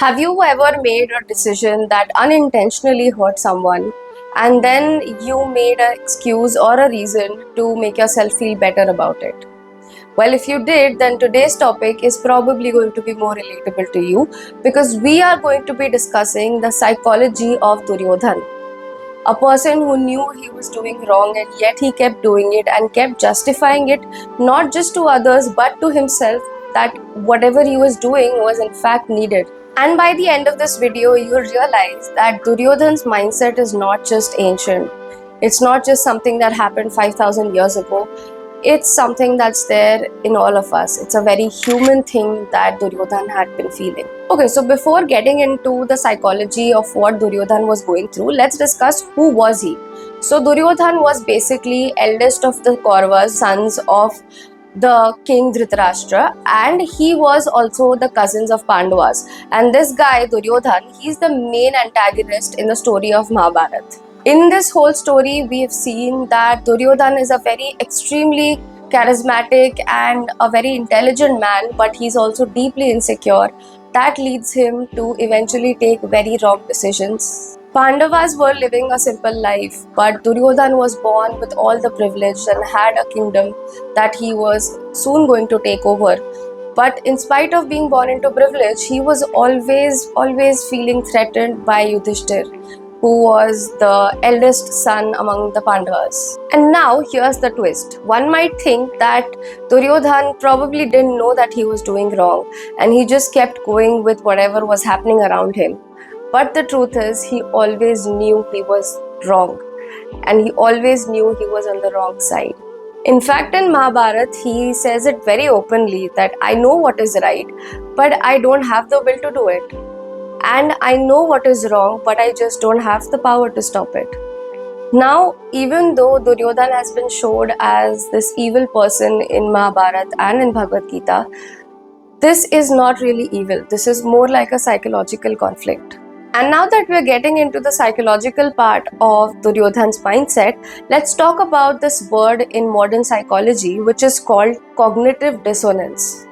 Have you ever made a decision that unintentionally hurt someone and then you made an excuse or a reason to make yourself feel better about it? Well, if you did, then today's topic is probably going to be more relatable to you because we are going to be discussing the psychology of Duryodhan, a person who knew he was doing wrong and yet he kept doing it and kept justifying it not just to others but to himself, that whatever he was doing was in fact needed. And by the end of this video, you'll realize that Duryodhan's mindset is not just ancient. It's not just something that happened 5,000 years ago. It's something that's there in all of us. It's a very human thing that Duryodhan had been feeling. Okay, so before getting into the psychology of what Duryodhan was going through, let's discuss who was he. So Duryodhan was basically eldest of the Kauravas, sons of the king Dhritarashtra, and he was also the cousins of Pandavas. And this guy Duryodhan, he's the main antagonist in the story of Mahabharata. In this whole story, we have seen that Duryodhan is a very extremely charismatic and a very intelligent man, but he's also deeply insecure. That leads him to eventually take very wrong decisions. Pandavas were living a simple life, but Duryodhan was born with all the privilege and had a kingdom that he was soon going to take over. But in spite of being born into privilege, he was always feeling threatened by Yudhishthir, who was the eldest son among the Pandavas. And now here's the twist. One might think that Duryodhan probably didn't know that he was doing wrong and he just kept going with whatever was happening around him. But the truth is, he always knew he was wrong and he always knew he was on the wrong side. In fact, in Mahabharata, he says it very openly that I know what is right, but I don't have the will to do it. And I know what is wrong, but I just don't have the power to stop it. Now, even though Duryodhan has been showed as this evil person in Mahabharata and in Bhagavad Gita, this is not really evil. This is more like a psychological conflict. And now that we're getting into the psychological part of Duryodhan's mindset, let's talk about this word in modern psychology, which is called cognitive dissonance,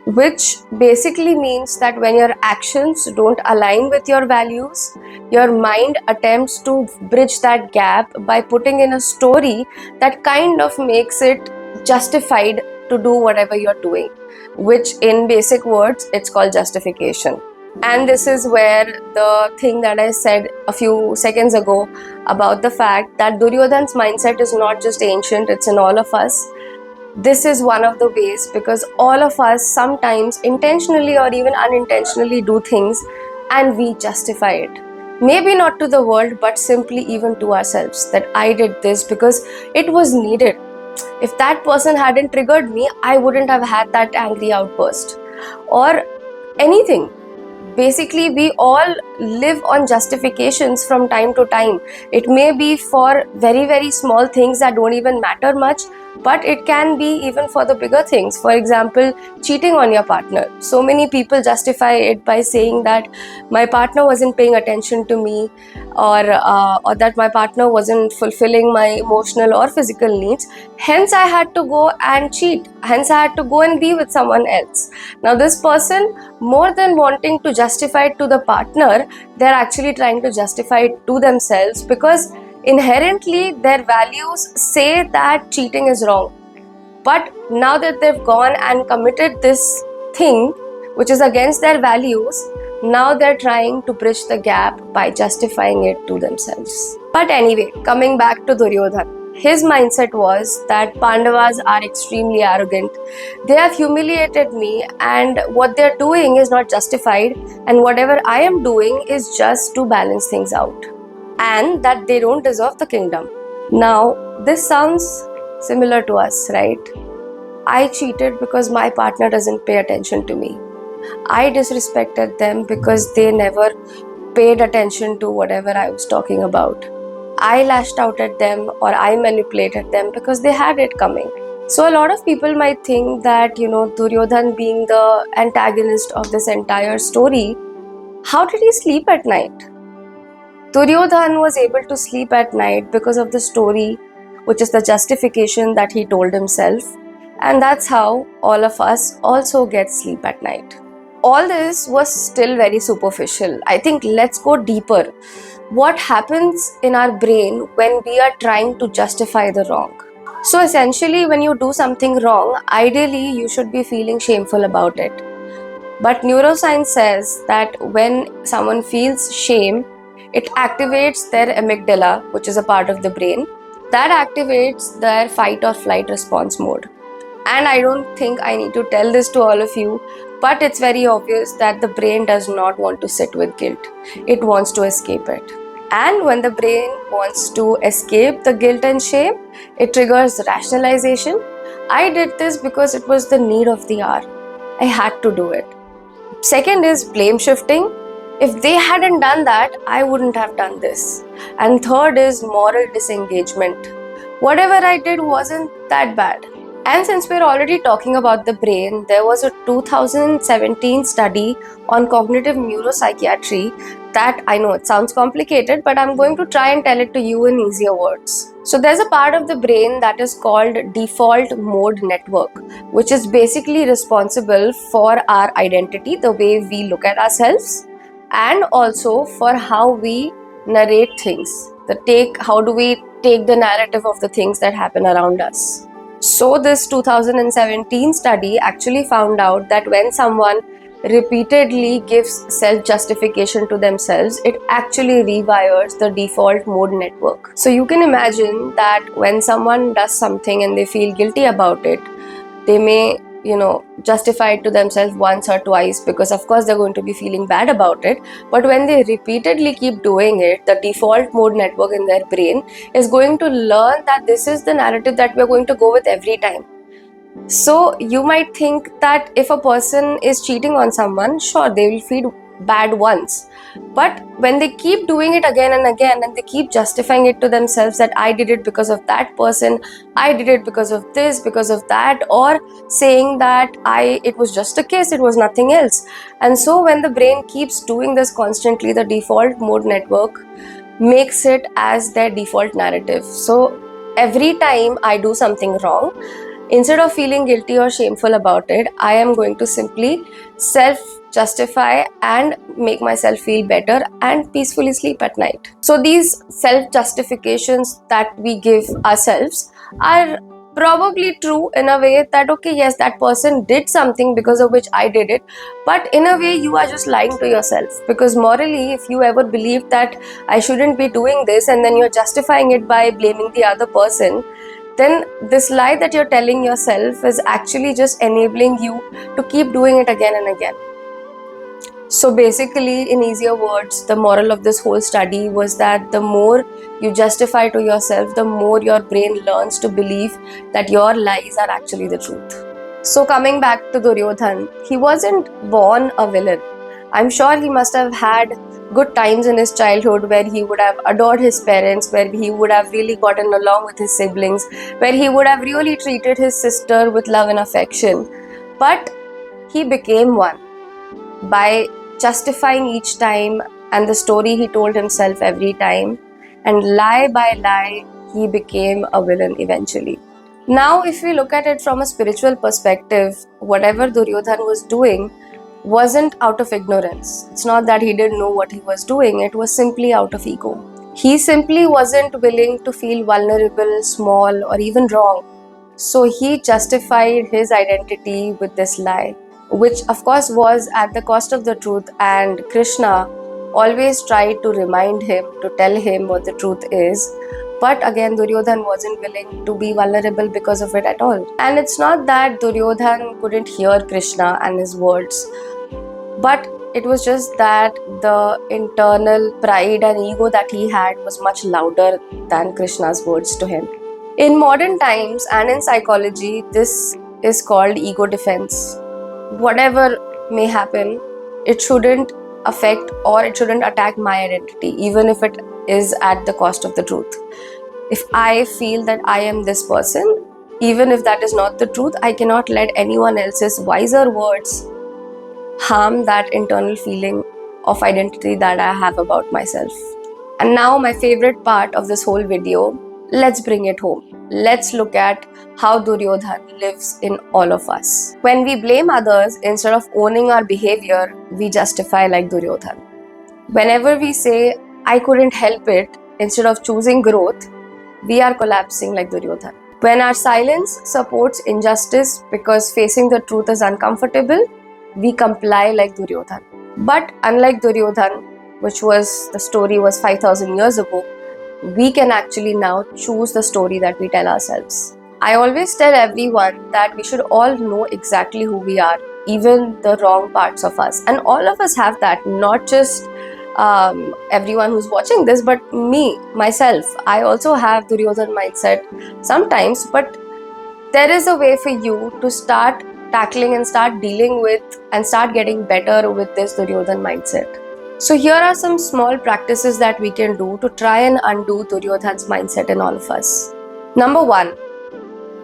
which basically means that when your actions don't align with your values, your mind attempts to bridge that gap by putting in a story that kind of makes it justified to do whatever you're doing, which in basic words, it's called justification. And this is where the thing that I said a few seconds ago about the fact that Duryodhan's mindset is not just ancient, it's in all of us. This is one of the ways, because all of us sometimes intentionally or even unintentionally do things and we justify it. Maybe not to the world, but simply even to ourselves, that I did this because it was needed. If that person hadn't triggered me, I wouldn't have had that angry outburst or anything. Basically, we all live on justifications from time to time. It may be for very small things that don't even matter much, but it can be even for the bigger things. For example, cheating on your partner. So many people justify it by saying that my partner wasn't paying attention to me, or that my partner wasn't fulfilling my emotional or physical needs. Hence, I had to go and cheat. Hence, I had to go and be with someone else. Now, this person, more than wanting to justify it to the partner, they're actually trying to justify it to themselves, because inherently their values say that cheating is wrong. But now that they've gone and committed this thing which is against their values, now they're trying to bridge the gap by justifying it to themselves. But anyway, coming back to Duryodhan. His mindset was that Pandavas are extremely arrogant. They have humiliated me and what they're doing is not justified, and whatever I am doing is just to balance things out, and that they don't deserve the kingdom. Now, this sounds similar to us, right? I cheated because my partner doesn't pay attention to me. I disrespected them because they never paid attention to whatever I was talking about. I lashed out at them or I manipulated them because they had it coming. So a lot of people might think that, Duryodhan being the antagonist of this entire story, how did he sleep at night? Duryodhan was able to sleep at night because of the story, which is the justification that he told himself. And that's how all of us also get sleep at night. all this was still very superficial. I think let's go deeper. What happens in our brain when we are trying to justify the wrong? So essentially, when you do something wrong, ideally you should be feeling shameful about it. But neuroscience says that when someone feels shame, it activates their amygdala, which is a part of the brain, that activates their fight or flight response mode. And I don't think I need to tell this to all of you, but it's very obvious that the brain does not want to sit with guilt. It wants to escape it. And when the brain wants to escape the guilt and shame, it triggers rationalization. I did this because it was the need of the hour. I had to do it. Second is blame shifting. If they hadn't done that, I wouldn't have done this. And third is moral disengagement. Whatever I did wasn't that bad. And since we're already talking about the brain, there was a 2017 study on cognitive neuropsychiatry that, I know it sounds complicated, but I'm going to try and tell it to you in easier words. So there's a part of the brain that is called default mode network, which is basically responsible for our identity, the way we look at ourselves, and also for how we narrate things. How do we take the narrative of the things that happen around us. So this 2017 study actually found out that when someone repeatedly gives self-justification to themselves, it actually rewires the default mode network. So you can imagine that when someone does something and they feel guilty about it, they may justify it to themselves once or twice because of course they're going to be feeling bad about it. But when they repeatedly keep doing it, the default mode network in their brain is going to learn that this is the narrative that we're going to go with every time. So you might think that if a person is cheating on someone, sure, they will feel bad once. But when they keep doing it again and again and they keep justifying it to themselves that I did it because of that person, I did it because of this, because of that, or saying that it was just a kiss, it was nothing else. And so when the brain keeps doing this constantly, the default mode network makes it as their default narrative. So every time I do something wrong, instead of feeling guilty or shameful about it, I am going to simply self-justify and make myself feel better and peacefully sleep at night. So these self-justifications that we give ourselves are probably true in a way that, okay, yes, that person did something because of which I did it, but in a way you are just lying to yourself, because morally, if you ever believe that I shouldn't be doing this and then you're justifying it by blaming the other person, then this lie that you're telling yourself is actually just enabling you to keep doing it again and again. So basically, in easier words, the moral of this whole study was that the more you justify to yourself, the more your brain learns to believe that your lies are actually the truth. So coming back to Duryodhan, he wasn't born a villain. I'm sure he must have had good times in his childhood where he would have adored his parents, where he would have really gotten along with his siblings, where he would have really treated his sister with love and affection. But he became one by justifying each time and the story he told himself every time, and lie by lie, he became a villain eventually. Now, if we look at it from a spiritual perspective, whatever Duryodhan was doing wasn't out of ignorance. It's not that he didn't know what he was doing, it was simply out of ego. He simply wasn't willing to feel vulnerable, small, or even wrong. So he justified his identity with this lie, which of course was at the cost of the truth, and Krishna always tried to remind him, to tell him what the truth is. But again, Duryodhan wasn't willing to be vulnerable because of it at all. And it's not that Duryodhan couldn't hear Krishna and his words, but it was just that the internal pride and ego that he had was much louder than Krishna's words to him. In modern times and in psychology, this is called ego defense. Whatever may happen, it shouldn't affect or it shouldn't attack my identity, even if it is at the cost of the truth. If I feel that I am this person, even if that is not the truth, I cannot let anyone else's wiser words harm that internal feeling of identity that I have about myself. And now my favorite part of this whole video. Let's bring it home. Let's look at how Duryodhan lives in all of us. When we blame others instead of owning our behavior, we justify like Duryodhan. Whenever we say, I couldn't help it, instead of choosing growth, we are collapsing like Duryodhan. When our silence supports injustice because facing the truth is uncomfortable, we comply like Duryodhan. But unlike Duryodhan, which was the story was 5,000 years ago, we can actually now choose the story that we tell ourselves. I always tell everyone that we should all know exactly who we are, even the wrong parts of us. And all of us have that, not just everyone who's watching this, but me, myself. I also have Duryodhan mindset sometimes, but there is a way for you to start tackling and start dealing with and start getting better with this Duryodhan mindset. So here are some small practices that we can do to try and undo Duryodhan's mindset in all of us. Number 1,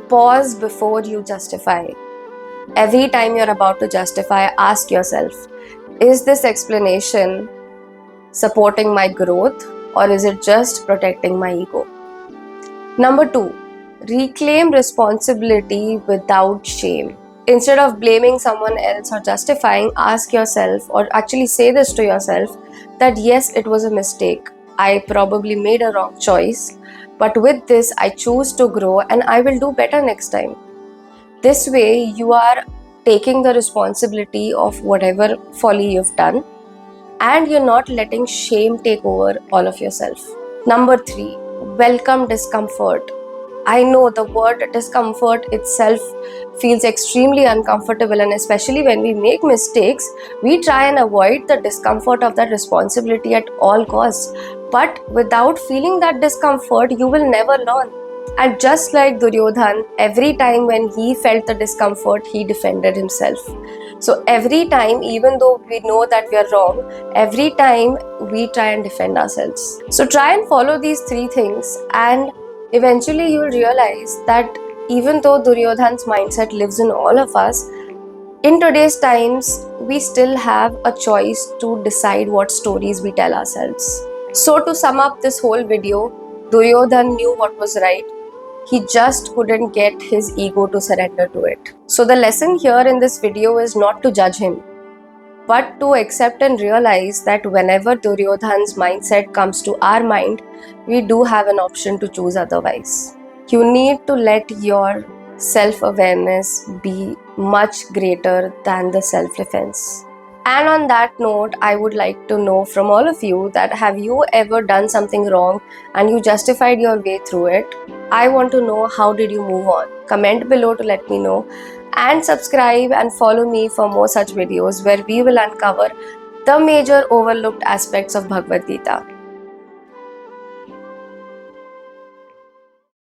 pause before you justify. Every time you're about to justify, ask yourself, is this explanation supporting my growth or is it just protecting my ego? Number 2, reclaim responsibility without shame. Instead of blaming someone else or justifying, ask yourself or actually say this to yourself that yes, it was a mistake. I probably made a wrong choice, but with this, I choose to grow and I will do better next time. This way, you are taking the responsibility of whatever folly you've done and you're not letting shame take over all of yourself. Number 3, welcome discomfort. I know the word discomfort itself feels extremely uncomfortable, and especially when we make mistakes, we try and avoid the discomfort of that responsibility at all costs. But without feeling that discomfort, you will never learn. And just like Duryodhan, every time when he felt the discomfort, he defended himself. So every time, even though we know that we are wrong, every time we try and defend ourselves. So try and follow these 3 things, and eventually you will realize that even though Duryodhan's mindset lives in all of us, in today's times, we still have a choice to decide what stories we tell ourselves. So to sum up this whole video, Duryodhan knew what was right. He just couldn't get his ego to surrender to it. So the lesson here in this video is not to judge him, but to accept and realize that whenever Duryodhan's mindset comes to our mind, we do have an option to choose otherwise. You need to let your self-awareness be much greater than the self-defense. And on that note, I would like to know from all of you that have you ever done something wrong and you justified your way through it? I want to know, how did you move on? Comment below to let me know, and subscribe and follow me for more such videos where we will uncover the major overlooked aspects of Bhagavad Gita.